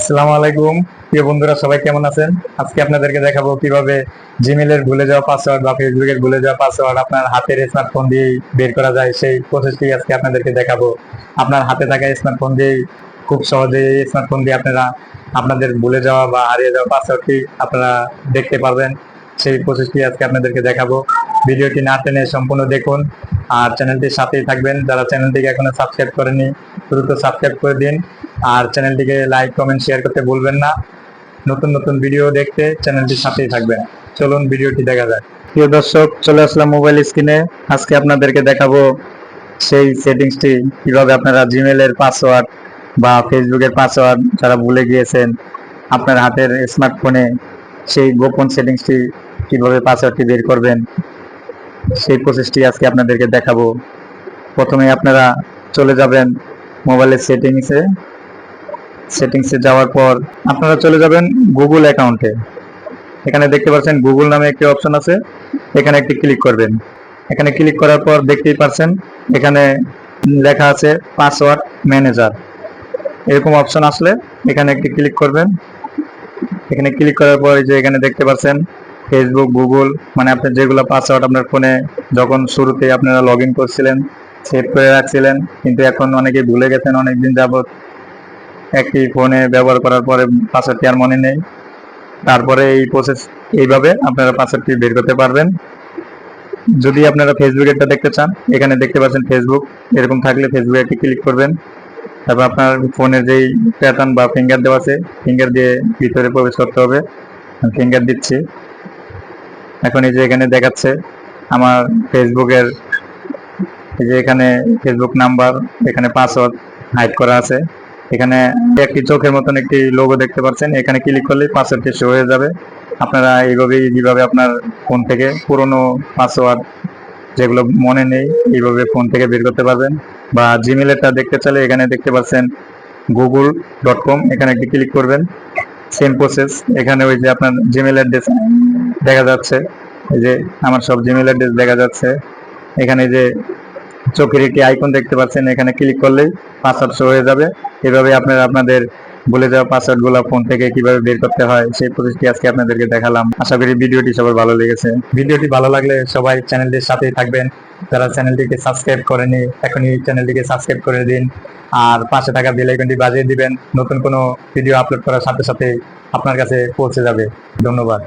আসসালামু আলাইকুম প্রিয় বন্ধুরা, সবাই কেমন আছেন? আজকে আপনাদেরকে দেখাবো কিভাবে জিমেলের ভুলে যাওয়া পাসওয়ার্ড বা ফেসবুকের ভুলে যাওয়া পাসওয়ার্ড আপনার হাতের স্মার্টফোন দিয়ে বের করা যায়, সেই প্রসেসটি আজকে আপনাদেরকে দেখাবো। আপনার হাতে থাকা স্মার্টফোন দিয়ে খুব সহজে এই স্মার্টফোন দিয়ে আপনারা আপনাদের ভুলে যাওয়া বা হারিয়ে যাওয়া পাসওয়ার্ডটি আপনারা দেখতে পারবেন। সেই প্রসেসটি আজকে আপনাদেরকে দেখাবো। ভিডিওটি না টেনে সম্পূর্ণ দেখুন আর চ্যানেলটির সাথেই থাকবেন। যারা চ্যানেলটিকে এখনো সাবস্ক্রাইব করেনি দ্রুত সাবস্ক্রাইব করে দিন আর চ্যানেলটিকে লাইক কমেন্ট শেয়ার করতে ভুলবেন না। নতুন নতুন ভিডিও দেখতে চ্যানেলটির সাথেই থাকবেন। চলুন ভিডিওটি দেখা যাক। প্রিয় দর্শক, চলে আসলাম মোবাইল স্ক্রিনে। আজকে আপনাদেরকে দেখাবো সেই সেটিংসটি কিভাবে আপনারা জিমেলের পাসওয়ার্ড বা ফেসবুকের পাসওয়ার্ড যারা ভুলে গিয়েছেন আপনার হাতের স্মার্টফোনে সেই গোপন সেটিংসটি কিভাবে পাসওয়ার্ডটি বের করবেন সেই প্রসেসটি আজকে আপনাদেরকে দেখাবো। প্রথমে আপনারা চলে যাবেন মোবাইলের সেটিংসে যাওয়ার পর আপনারা চলে যাবেন গুগল অ্যাকাউন্টে। এখানে দেখতে পাচ্ছেন গুগল নামে একটি অপশন আছে, এখানে একটি ক্লিক করবেন। এখানে ক্লিক করার পর দেখতেই পাচ্ছেন এখানে লেখা আছে পাসওয়ার্ড ম্যানেজার। এরকম অপশন আসলে এখানে একটি ক্লিক করবেন। এখানে ক্লিক করার পর যে এখানে দেখতে পাচ্ছেন ফেসবুক, গুগল, মানে আপনার যেগুলো পাসওয়ার্ড আপনার ফোনে যখন শুরুতে আপনারা লগ ইন করছিলেন সেভ করে রাখছিলেন, কিন্তু এখন অনেকে ভুলে গেছেন অনেকদিন যাবত, একটি ফোনে ব্যবহার করার পরে পাসওয়ার্ডটি আর মনে নেই। তারপরে এই প্রসেস এইভাবে আপনারা পাসওয়ার্ডটি বের করতে পারবেন। যদি আপনারা ফেসবুকেরটা দেখতে চান, এখানে দেখতে পাচ্ছেন ফেসবুক, এরকম থাকলে ফেসবুকে একটি ক্লিক করবেন। তারপর আপনার ফোনের যেই প্যাটার্ন বা ফিঙ্গার দেওয়া আছে ফিঙ্গার দিয়ে ভিতরে প্রবেশ করতে হবে। ফিঙ্গার দিচ্ছি। এখন এই যে এখানে দেখাচ্ছে আমার ফেসবুকের, এই যে এখানে ফেসবুক নাম্বার, এখানে পাসওয়ার্ড হাইড করা আছে। এখানে একটি চোখের মতন একটি লোগো দেখতে পাচ্ছেন, এখানে ক্লিক করলেই পাসওয়ার্ডটি শো হয়ে যাবে। আপনারা এইভাবেই যেভাবে আপনার ফোন থেকে পুরনো পাসওয়ার্ড যেগুলো মনে নেই এইভাবে ফোন থেকে বের করতে পারবেন। বা জিমেলেরটা দেখতে চাইলে এখানে দেখতে পাচ্ছেন google.com, এখানে একটি ক্লিক করবেন। সেম প্রসেস, এখানে ওই যে আপনার জিমেল অ্যাড্রেস দেখা যাচ্ছে, এই যে আমার সব জিমেল অ্যাড্রেস দেখা যাচ্ছে। এখানে যে চোখের একটি আইকন দেখতে পাচ্ছেন, এখানে ক্লিক করলেই পাসওয়ার্ড শো হয়ে যাবে। এভাবে আপনারা আপনাদের ভুলে যাওয়া পাসওয়ার্ড গুলো ফোন থেকে কিভাবে বের করতে হয় সেই প্রসেসটি আজকে আপনাদেরকে দেখালাম। আশা করি ভিডিওটি সবার ভালো লেগেছে। ভিডিওটি ভালো লাগলে সবাই চ্যানেলটির সাথেই থাকবেন। যারা চ্যানেলটিকে সাবস্ক্রাইব করেনি এখনই চ্যানেলটিকে সাবস্ক্রাইব করে দিন আর পাশে থাকা বেল আইকনটি বাজিয়ে দিবেন। নতুন কোনো ভিডিও আপলোড করার সাথে সাথে আপনার কাছে পৌঁছে যাবে। ধন্যবাদ।